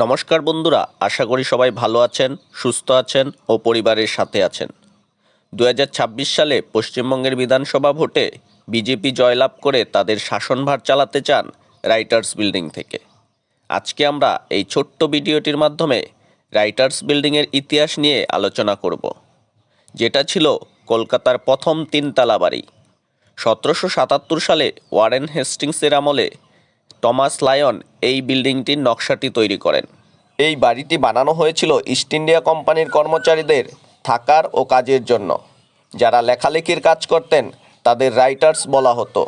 নমস্কার বন্ধুরা, আশা করি সবাই ভালো আছেন, সুস্থ আছেন ও পরিবারের সাথে আছেন। 2026 সালে পশ্চিমবঙ্গের বিধানসভা ভোটে বিজেপি জয়লাভ করে তাদের শাসনভার চালাতে চান রাইটার্স বিল্ডিং থেকে। আজকে আমরা এই ছোট্ট ভিডিওটির মাধ্যমে রাইটার্স বিল্ডিংয়ের ইতিহাস নিয়ে আলোচনা করব, যেটা ছিল কলকাতার প্রথম তিনতলা বাড়ি। 1777 সালে ওয়ারেন হেস্টিংসের আমলে টমাস লায়ন এই বিল্ডিংটির নকশাটি তৈরি করেন। এই বাড়িটি বানানো হয়েছিল ইস্ট ইন্ডিয়া কোম্পানির কর্মচারীদের থাকার ও কাজের জন্য। যারা লেখালেখির কাজ করতেন তাদের রাইটার্স বলা হতো,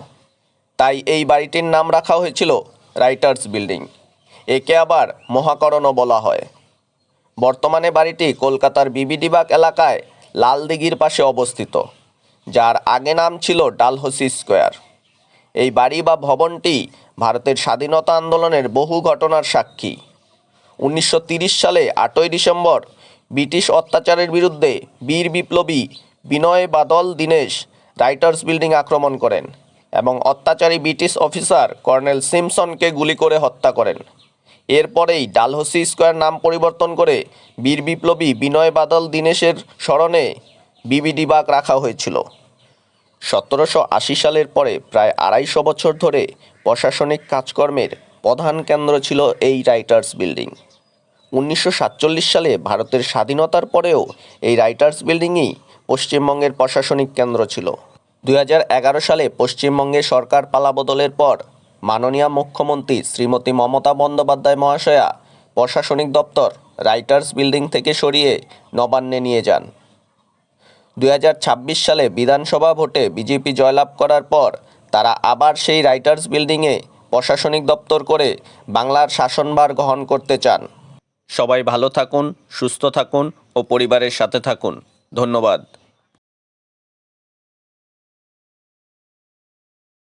তাই এই বাড়িটির নাম রাখা হয়েছিল রাইটার্স বিল্ডিং। একে আবার মহাকরণও বলা হয়। বর্তমানে বাড়িটি কলকাতার বিবিডিবাগ এলাকায় লালদিঘির পাশে অবস্থিত, যার আগে নাম ছিল ডালহৌসি স্কোয়ার। এই বাড়ি বা ভবনটি ভারতের স্বাধীনতা আন্দোলনের বহু ঘটনার সাক্ষী। 1930 সালে 8ই ডিসেম্বর ব্রিটিশ অত্যাচারের বিরুদ্ধে বীর বিপ্লবী বিনয় বাদল দীনেশ রাইটার্স বিল্ডিং আক্রমণ করেন এবং অত্যাচারী ব্রিটিশ অফিসার কর্নেল সিমসনকে গুলি করে হত্যা করেন। এরপরেই ডালহৌসি স্কোয়ার নাম পরিবর্তন করে বীর বিপ্লবী বিনয় বাদল দীনেশের স্মরণে বিবিডিবাগ রাখা হয়েছিল। 1780 সালের পরে প্রায় 250 বছর ধরে প্রশাসনিক কাজকর্মের প্রধান কেন্দ্র ছিল এই রাইটার্স বিল্ডিং। 1947 সালে ভারতের স্বাধীনতার পরেও এই রাইটার্স বিল্ডিংই পশ্চিমবঙ্গের প্রশাসনিক কেন্দ্র ছিল। 2011 সালে পশ্চিমবঙ্গে সরকার পালাবদলের পর মাননীয় মুখ্যমন্ত্রী শ্রীমতী মমতা বন্দ্যোপাধ্যায় মহাশয়া প্রশাসনিক দপ্তর রাইটার্স বিল্ডিং থেকে সরিয়ে নবান্নে নিয়ে যান। 2026 সালে বিধানসভা ভোটে বিজেপি জয়লাভ করার পর তারা আবার সেই রাইটার্স বিল্ডিংয়ে প্রশাসনিক দপ্তর করে বাংলার শাসনভার গ্রহণ করতে চান। সবাই ভালো থাকুন, সুস্থ থাকুন ও পরিবারের সাথে থাকুন। ধন্যবাদ।